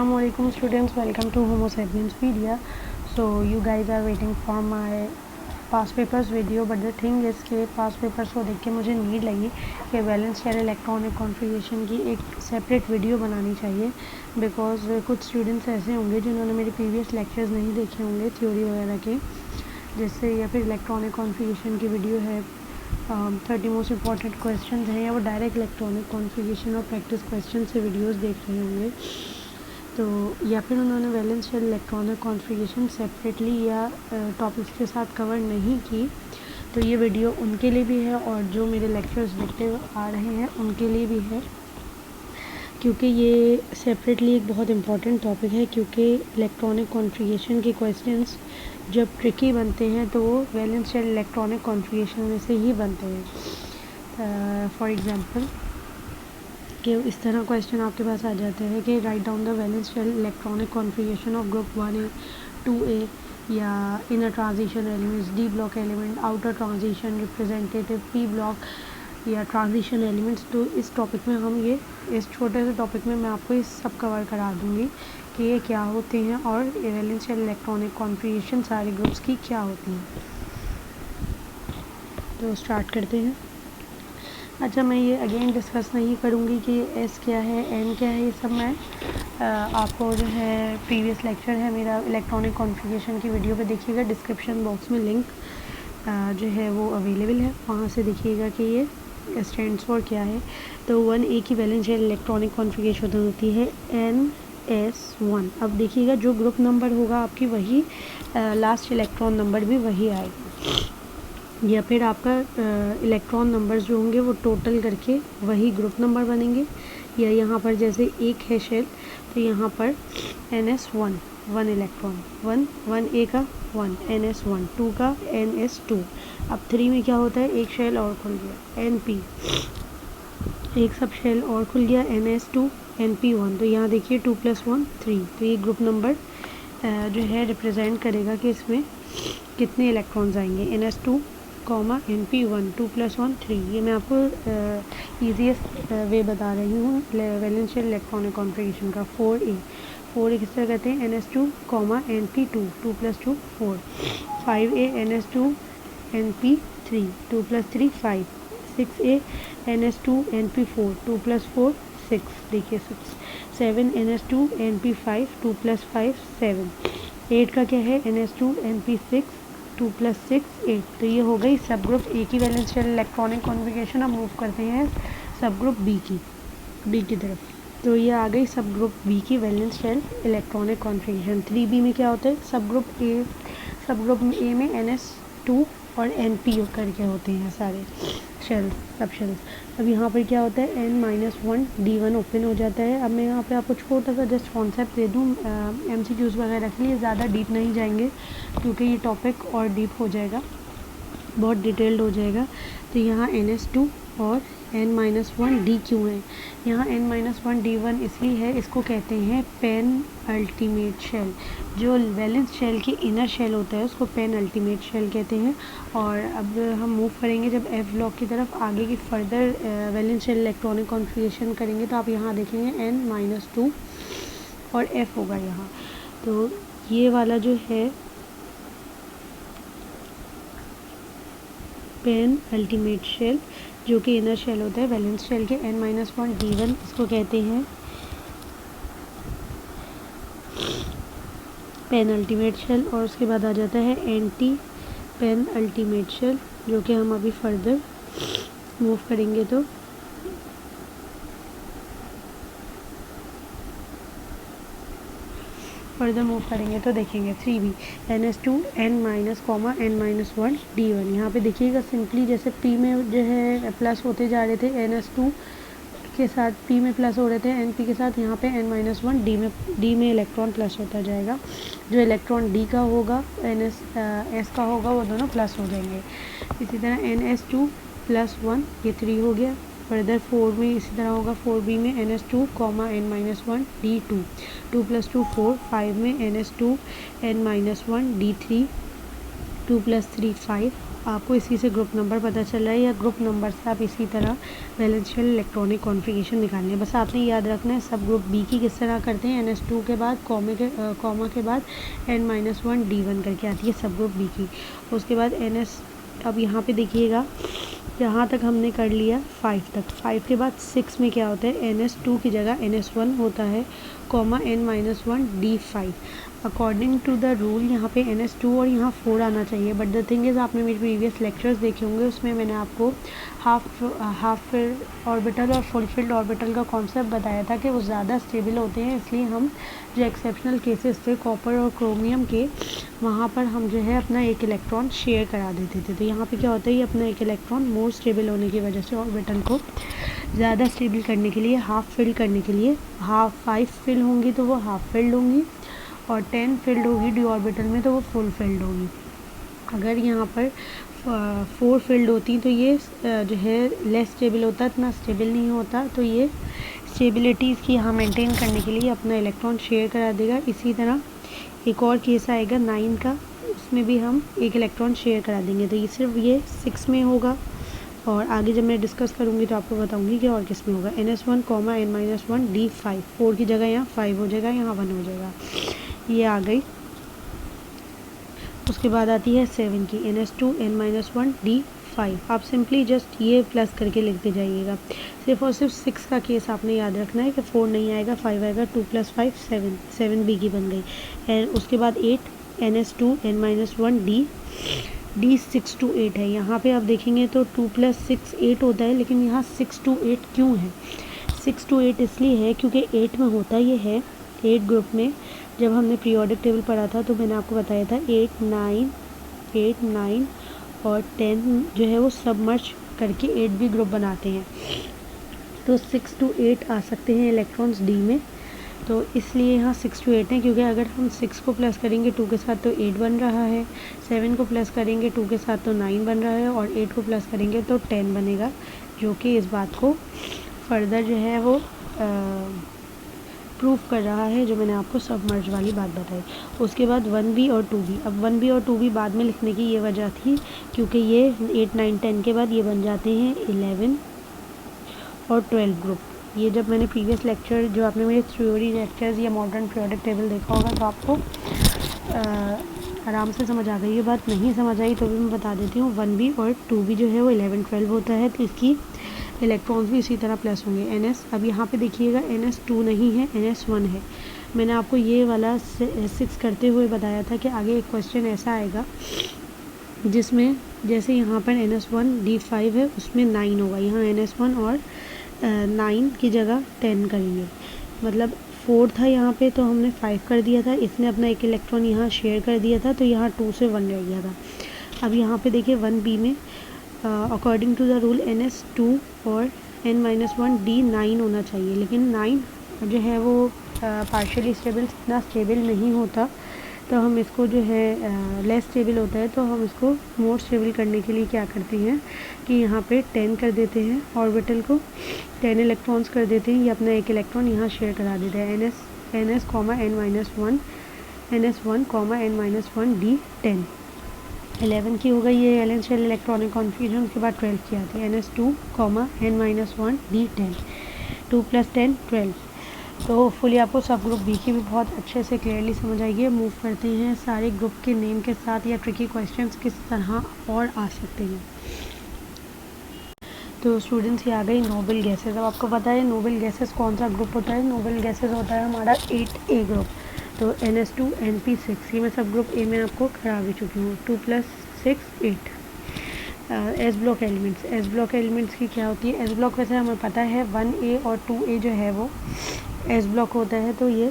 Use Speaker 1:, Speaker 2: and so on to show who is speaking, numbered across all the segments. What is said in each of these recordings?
Speaker 1: Assalamualaikum students, welcome to Homo sapiens media. So you guys are waiting for my past papers video, but the thing is कि past papers को देख के मुझे need लगी कि valence shell electronic configuration की एक separate video बनानी चाहिए, बिकॉज कुछ स्टूडेंट्स ऐसे होंगे जिन्होंने मेरे प्रीवियस लेक्चर्स नहीं देखे होंगे थ्योरी वगैरह के, जैसे या फिर इलेक्ट्रॉनिक कॉन्फ़िगरेशन की वीडियो है 30 मोस्ट इम्पॉर्टेंट क्वेश्चन हैं, या वो डायरेक्ट इलेक्ट्रॉनिक कॉन्फ़िगरेशन और प्रैक्टिस क्वेश्चन से वीडियोस देख रहे होंगे, तो या फिर उन्होंने valence shell electronic configuration separately या टॉपिक्स के साथ कवर नहीं की, तो ये वीडियो उनके लिए भी है और जो मेरे लेक्चर्स देखते आ रहे हैं उनके लिए भी है, क्योंकि ये सेपरेटली एक बहुत इम्पॉर्टेंट टॉपिक है। क्योंकि इलेक्ट्रॉनिक कॉन्फ़िगरेशन के क्वेश्चंस जब ट्रिकी बनते हैं तो वो वैलेंस शेल इलेक्ट्रॉनिक कॉन्फ़िगरेशन में से ही बनते हैं। फॉर एग्ज़ाम्पल कि इस तरह क्वेश्चन आपके पास आ जाते हैं कि right down the valence shell electronic configuration of group 1A 2A, या inner transition elements, D block element, outer transition representative, P block या ट्रांजिशन एलिमेंट्स। तो इस टॉपिक में हम ये इस छोटे से टॉपिक में मैं आपको ये सब कवर करा दूँगी कि ये क्या होते हैं और वैलेंस शेल इलेक्ट्रॉनिक कॉन्फ़िगरेशन सारे ग्रुप्स की क्या होती हैं। तो स्टार्ट करते हैं। अच्छा, मैं ये अगेन डिस्कस नहीं करूँगी कि एस क्या है, एन क्या है, ये सब मैं आपको जो है प्रीवियस लेक्चर है मेरा इलेक्ट्रॉनिक कॉन्फ़िगरेशन की वीडियो पे देखिएगा, डिस्क्रिप्शन बॉक्स में लिंक जो है वो अवेलेबल है, वहाँ से देखिएगा कि ये स्टैंड्स फॉर क्या है। तो 1A की वैलेंस शेल इलेक्ट्रॉनिक कॉन्फ़िगरेशन होती है NS1। अब देखिएगा जो ग्रुप नंबर होगा आपकी वही लास्ट इलेक्ट्रॉन नंबर भी वही आएगा, या फिर आपका इलेक्ट्रॉन नंबर्स जो होंगे वो टोटल करके वही ग्रुप नंबर बनेंगे, या यहाँ पर जैसे एक है शेल तो यहाँ पर NS1 1 इलेक्ट्रॉन, 1A का 1 NS1, 2 का NS2। अब 3 में क्या होता है, एक शेल और खुल गया NP, एक सब शेल और खुल गया NS2 NP1। तो यहाँ देखिए 2 + 1 3, तो ये ग्रुप नंबर जो है रिप्रेजेंट करेगा कि इसमें कितने इलेक्ट्रॉन्स आएंगे, NS2, NP1, 2 + 1 3। ये मैं आपको ईजीएस्ट वे बता रही हूँ वैलेंस शेल इलेक्ट्रॉनिक कॉन्फ़िगरेशन का। 4A किस तरह कहते हैं, NS2, NP2, 2 + 2 4। 5A NS2 NP3, 2 + 3 5। 6A NS2 NP4, 2 + 4 6, देखिए 6। 7 NS2 NP5, 2 + 5 7। 8 का क्या है, NS2 NP6, 2 + 6 8। तो ये हो गई सब ग्रुप ए की वैलेंस शेल इलेक्ट्रॉनिक कॉन्फ़िगरेशन। अब मूव करते हैं सब ग्रुप बी की तरफ। तो ये आ गई सब ग्रुप बी की valence shell electronic configuration. 3B में क्या होता है, सब ग्रुप ए में NS2 और NP करके होते हैं सारे शेल्स, सब शेल्स। अब यहाँ पर क्या होता है, N-1 D1 ओपन हो जाता है। अब मैं यहाँ पे आपको छोटा सा जस्ट कॉन्सेप्ट दे दूँ MCQs वगैरह के लिए, ज़्यादा डीप नहीं जाएंगे क्योंकि ये टॉपिक और डीप हो जाएगा, बहुत डिटेल्ड हो जाएगा। तो यहाँ NS2 और N-1 D क्यों है, यहाँ N-1 D1 इसलिए है, इसको कहते हैं पेन अल्टीमेट शेल। जो वैलेंस शेल की इनर शेल होता है उसको पेन अल्टीमेट शेल कहते हैं। और अब हम मूव करेंगे जब F ब्लॉक की तरफ, आगे की further valence shell electronic configuration करेंगे तो आप यहाँ देखेंगे N-2 और F होगा यहाँ। तो ये वाला जो है पेन अल्टीमेट शेल जो कि इनर शेल होता है वैलेंस शेल के, N-1 D1 इसको कहते हैं पेन अल्टीमेट शेल। और उसके बाद आ जाता है एंटी पेन अल्टीमेट शेल, जो कि हम अभी फर्दर मूव करेंगे तो देखेंगे 3B NS2 N-, N-1 D1। यहाँ पे देखिएगा सिंपली जैसे P में जो है प्लस होते जा रहे थे, NS2 के साथ P में प्लस हो रहे थे NP के साथ, यहाँ पे N-1 D में इलेक्ट्रॉन प्लस होता जाएगा। जो इलेक्ट्रॉन D का होगा S का होगा वो दोनों प्लस हो जाएंगे। इसी तरह NS2 + 1 ये 3 हो गया। फर्दर 4 में इसी तरह होगा, 4B में NS2, N-1 D2, 2 + 2 4। 5 में NS2 N-1 D3, 2 + 3 5। आपको इसी से ग्रुप नंबर पता चल रहा है, या ग्रुप नंबर से आप इसी तरह वैलेंशियल इलेक्ट्रॉनिक कॉन्फ़िगरेशन निकालनी है। बस आपने याद रखना है सब ग्रुप बी की किस तरह करते हैं, NS2 के बाद कॉमा के बाद N-1 D1 करके आती है सब ग्रुप बी की। उसके बाद NS, अब यहाँ पे देखिएगा यहाँ तक हमने कर लिया 5 तक। 5 के बाद 6 में क्या होता है, NS2 की जगह NS1 होता है, comma N-1 D5। According to the rule यहाँ पे NS2 और यहाँ 4 आना चाहिए, बट द थिंग इज़ आपने मेरे प्रीवियस लेक्चर्स देखे होंगे, उसमें मैंने आपको हाफ फिल्ड ऑर्बिटल और फुल फिल्ड ऑर्बिटल का कॉन्सेप्ट बताया था कि वो ज़्यादा स्टेबल होते हैं, इसलिए हम जो एक्सेप्शनल केसेस थे कॉपर और क्रोमियम के, वहाँ पर हम जो है अपना एक इलेक्ट्रॉन शेयर करा देते थे। तो यहाँ पे क्या होता है, ये अपना एक इलेक्ट्रॉन मोर स्टेबल होने की वजह से ऑर्बिटल को ज़्यादा स्टेबल करने के लिए, हाफ फिल्ड करने के लिए, 5 फिल्ड होंगी तो वो हाफ फिल्ड होंगी, और 10 फिल्ड होगी डी ऑर्बिटल में तो वो फुल फिल्ड होगी। अगर यहाँ पर 4 फिल्ड होती तो ये जो है लेस स्टेबल होता, इतना स्टेबल नहीं होता, तो ये स्टेबिलिटीज़ की यहाँ मेंटेन करने के लिए अपना इलेक्ट्रॉन शेयर करा देगा। इसी तरह एक और केस आएगा 9 का, उसमें भी हम एक इलेक्ट्रॉन शेयर करा देंगे, तो ये सिर्फ ये 6 में होगा, और आगे जब मैं डिस्कस करूँगी तो आपको बताऊँगी कि और किस में होगा। NS1, N-1 D5, 4 की जगह यहाँ 5 हो जाएगा, यहाँ 1 हो जाएगा, ये आ गई। उसके बाद आती है 7 की, NS2, N-1 D5। आप सिंपली जस्ट ये प्लस करके लिखते जाइएगा। सिर्फ और सिर्फ 6 का केस आपने याद रखना है कि 4 नहीं आएगा, 5 आएगा, 2 + 5 7, 7 बी की बन गई। एंड उसके बाद 8, NS2, N-1 D6 to 8 है। यहाँ पे आप देखेंगे तो 2 + 6 8 होता है, लेकिन यहाँ 6 to 8 क्यों है? 6 to 8 इसलिए है क्योंकि 8 में होता ये है, 8 ग्रुप में जब हमने पीरियोडिक टेबल पढ़ा था तो मैंने आपको बताया था 8, 9 और 10 जो है वो सब मर्ज करके 8 भी ग्रुप बनाते हैं। तो 6 to 8 आ सकते हैं इलेक्ट्रॉन्स डी में, तो इसलिए यहाँ 6 to 8 है, क्योंकि अगर हम 6 को प्लस करेंगे 2 के साथ तो 8 बन रहा है, 7 को प्लस करेंगे 2 के साथ तो 9 बन रहा है, और 8 को प्लस करेंगे तो 10 बनेगा, जो कि इस बात को फर्दर जो है वो प्रूफ कर रहा है, जो मैंने आपको सबमर्ज वाली बात बताई। उसके बाद 1B और 2B, अब 1B और 2B बाद में लिखने की ये वजह थी क्योंकि ये 8, 9, 10 के बाद ये बन जाते हैं 11 और 12 ग्रुप। ये जब मैंने प्रीवियस लेक्चर, जो आपने मेरे थ्योरी लेक्चर्स या मॉडर्न पीरियोडिक टेबल देखा होगा, तो आपको आराम से समझ आ गई। ये बात नहीं समझ आई तो भी मैं बता देती हूँ। 1B और 2B जो है वो 11, 12 होता है, तो इसकी इलेक्ट्रॉन्स भी इसी तरह प्लस होंगे। NS, अब यहाँ पे देखिएगा NS2 नहीं है, NS1 है। मैंने आपको ये वाला 6 करते हुए बताया था कि आगे एक क्वेश्चन ऐसा आएगा जिसमें जैसे यहाँ पर NS1 D5 है, उसमें 9 होगा, यहाँ NS1 और 9 की जगह 10 करेंगे, मतलब 4 था यहाँ पे तो हमने 5 कर दिया था, इसने अपना एक इलेक्ट्रॉन यहाँ शेयर कर दिया था, तो यहाँ 2 से 1 रह गया था। अब यहाँ पे देखिए 1B में according to the rule NS2 और N-1 D9 होना चाहिए, लेकिन 9 जो है वो पार्शियली स्टेबल, इतना स्टेबल नहीं होता, तो हम इसको जो है लेस स्टेबल होता है, तो हम इसको मोर स्टेबल करने के लिए क्या करते हैं कि यहाँ पे 10 कर देते हैं, ऑर्बिटल को 10 इलेक्ट्रॉन्स कर देते हैं, ये अपना एक इलेक्ट्रॉन यहाँ शेयर करा देता है। NS1, N-1 D10। 11 की हो गई ये वैलेंशियल इलेक्ट्रॉनिक कॉन्फ़िगरेशन। उसके बाद 12 की आती है NS2, N-1 D10, 2 + 10 12। तो होपफुली आपको सब ग्रुप बी की भी बहुत अच्छे से क्लियरली समझ आएगी। मूव करते हैं सारे ग्रुप के नेम के साथ, या ट्रिकी क्वेश्चंस किस तरह और आ सकते हैं। तो स्टूडेंट्स ये आ गई नोबल गैसेस। अब आपको पता है नोबल गैसेस कौन सा ग्रुप होता है? नोबल गैसेस होता है हमारा 8A ग्रुप। तो NS2 NP6, ये मैं सब ग्रुप ए में आपको करा भी चुकी हूँ। 2 + 6 8। S block elements, S block elements की क्या होती है? एस ब्लॉक वैसे हमें पता है 1A और 2A जो है वो एस ब्लॉक होता है, तो ये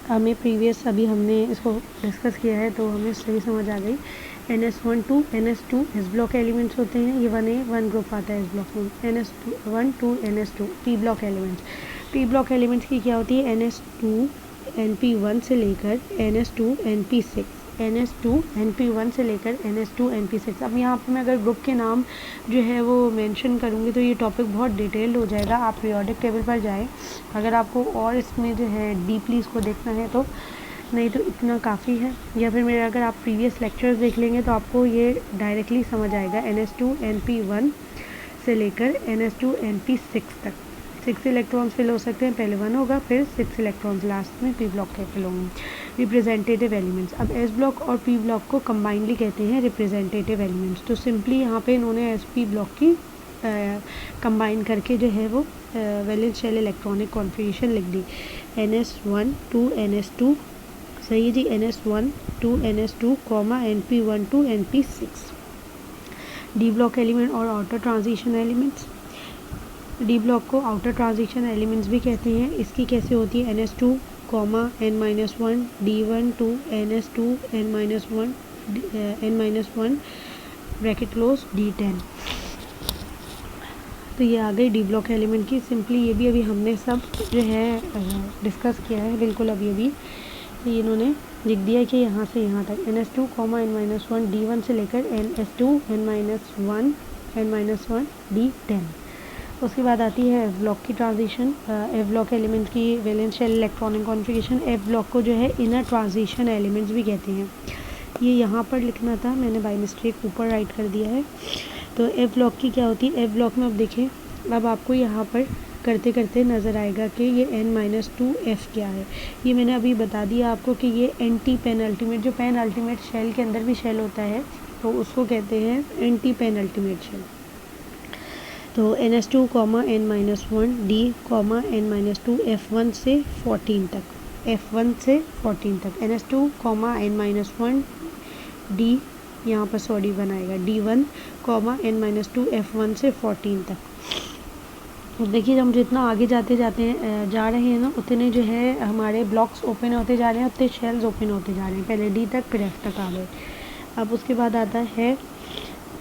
Speaker 1: हमें प्रीवियस अभी हमने इसको डिस्कस किया है तो हमें सही समझ आ गई। NS1 2 NS2 S block elements होते हैं, ये 1A 1 ग्रुप आता है एस ब्लॉक में। NS1 2 NS2 P block elements, P block elements की क्या होती है? NS2 NP1 से लेकर NS2 NP6, NS2 NP1 से लेकर NS2 NP6। अब यहाँ पे मैं अगर ग्रुप के नाम जो है वो मेंशन करूँगी तो ये टॉपिक बहुत डिटेल्ड हो जाएगा। आप पीरियोडिक टेबल पर जाएं, अगर आपको और इसमें जो है डीपली इसको देखना है तो नहीं तो इतना काफ़ी है। या फिर मेरे अगर आप प्रीवियस लेक्चर्स देख लेंगे तो आपको ये डायरेक्टली समझ आएगा। NH2NP1 से लेकर NH2NP6 तक 6 इलेक्ट्रॉन्स फिल हो सकते हैं, पहले 1 होगा, फिर 6 इलेक्ट्रॉन्स लास्ट में पी ब्लॉक के फिल होंगे। रिप्रेजेंटेटिव एलिमेंट्स, अब एस ब्लॉक और पी ब्लॉक को कंबाइनली कहते हैं रिप्रेजेंटेटिव एलिमेंट्स। तो सिंपली यहाँ पे इन्होंने एस पी ब्लॉक की कंबाइन करके जो है वो वैलेंस शेल इलेक्ट्रॉनिक कॉन्फ़िगरेशन लिख दी। NS1 2 NS2, सही है जी, NS1 2 NS2, NP1 2 NP6। D block element और outer transition elements, D block को आउटर ट्रांजिशन एलिमेंट्स भी कहते हैं। इसकी कैसे होती है? NS2, N-1 D1 2 NS2 N-1 N-1 bracket close D10। तो ये आ गई डी ब्लॉक एलिमेंट की। सिंपली ये भी अभी हमने सब जो है डिस्कस किया है बिल्कुल अभी ये इन्होंने लिख दिया कि यहाँ से यहाँ तक NS2, N-1 D1 से लेकर NS2 N-1 N-1 D10। उसके बाद आती है एफ ब्लॉक की ट्रांजिशन। एफ ब्लॉक एलिमेंट की valence shell electronic configuration. F block को जो है इनर ट्रांजिशन एलिमेंट्स भी कहते हैं। ये यहाँ पर लिखना था, मैंने बाय मिस्टेक ऊपर राइट कर दिया है। तो एफ ब्लॉक की क्या होती है? एफ ब्लॉक में अब देखिए, अब आपको यहाँ पर करते करते नज़र आएगा कि ये N-2F क्या है। ये मैंने अभी बता दिया आपको कि ये एंटी पेनल्टीमेट, जो पेनल्टीमेट शेल के अंदर भी शेल होता है तो उसको कहते हैं एंटी पेनल्टीमेट शेल। तो NS2, N-1 D, N-2 F1 से 14 तक, F1 से 14 तक NS2, N-1 D, यहाँ पर सॉरी बनाएगा D1, N-2 F1 से 14 तक। तो देखिए हम जितना आगे जा रहे हैं ना, उतने जो है हमारे ब्लॉक्स ओपन होते जा रहे हैं, उतने शेल्स ओपन होते जा रहे हैं। पहले D तक फिर F तक आ गए। अब उसके बाद आता है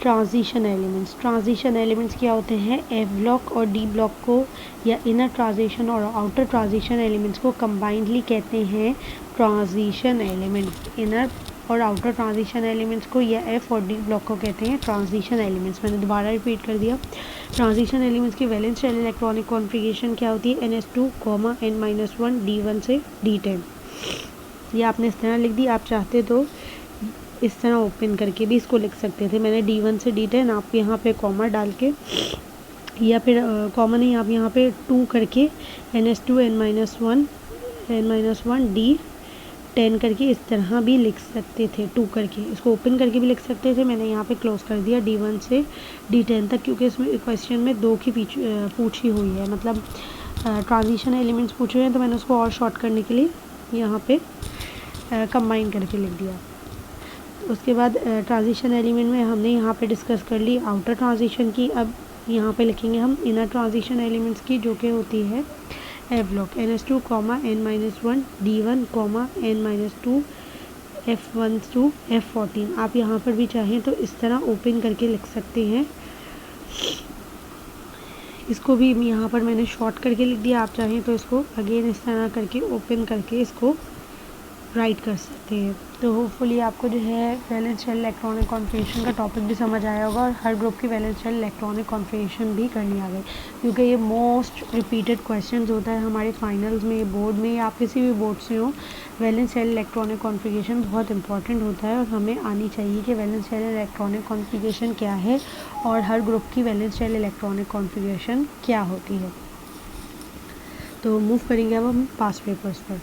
Speaker 1: ट्रांजिशन एलिमेंट्स। ट्रांजिशन एलिमेंट्स क्या होते हैं? एफ ब्लॉक और डी ब्लॉक को या इनर ट्रांजिशन और आउटर ट्रांजिशन एलिमेंट्स को कंबाइंडली कहते हैं ट्रांजिशन एलिमेंट्स। इनर और आउटर ट्रांजिशन एलिमेंट्स को या एफ और डी ब्लॉक को कहते हैं ट्रांजिशन एलिमेंट्स। मैंने दोबारा रिपीट कर दिया। ट्रांजिशन एलिमेंट्स की वैलेंस शेल इलेक्ट्रॉनिक कॉन्फ़िगरेशन क्या होती है? NS2, N-1 D1 से D10। ये आपने इस तरह लिख दी। आप चाहते तो इस तरह ओपन करके भी इसको लिख सकते थे। मैंने D1 से D10, आप यहाँ पे कॉमा डाल के, या फिर कॉमा नहीं, आप यहाँ पे 2 करके NS2 N-1 D10 करके इस तरह भी लिख सकते थे। 2 करके इसको ओपन करके भी लिख सकते थे। मैंने यहाँ पे क्लोज कर दिया D1 से D10 तक, क्योंकि इसमें क्वेश्चन में 2 की पूछी हुई है, मतलब ट्रांजिशन एलिमेंट्स पूछे हुए हैं, तो मैंने उसको और शॉर्ट करने के लिए यहाँ पे कंबाइन करके लिख दिया। उसके बाद ट्रांजिशन एलिमेंट में हमने यहाँ पे डिस्कस कर ली आउटर ट्रांजिशन की। अब यहाँ पे लिखेंगे हम इनर ट्रांजिशन एलिमेंट्स की, जो कि होती है F block. NS2, N-1 D1, N-2 F1 to F14। आप यहाँ पर भी चाहें तो इस तरह ओपन करके लिख सकते हैं। इसको भी यहाँ पर मैंने शॉर्ट करके लिख दिया। आप चाहें तो इसको अगेन इस तरह करके ओपन करके इसको राइट कर सकते हैं। तो होपफुली आपको जो है वैलेंस शेल इलेक्ट्रॉनिक कॉन्फ़िगरेशन का टॉपिक भी समझ आया होगा, और हर ग्रुप की वैलेंस शेल इलेक्ट्रॉनिक कॉन्फ़िगरेशन भी करनी आ गई, क्योंकि ये मोस्ट रिपीटेड क्वेश्चंस होता है हमारे फाइनल्स में, बोर्ड में, या आप किसी भी बोर्ड से हो। वैलेंस शेल इलेक्ट्रॉनिक कॉन्फ़िगरेशन बहुत इंपॉर्टेंट होता है, और हमें आनी चाहिए कि वैलेंस शेल इलेक्ट्रॉनिक कॉन्फ़िगरेशन क्या है और हर ग्रुप की वैलेंस शेल इलेक्ट्रॉनिक कॉन्फ़िगरेशन क्या होती है। तो मूव करेंगे अब हम पास्ट पेपर्स पर।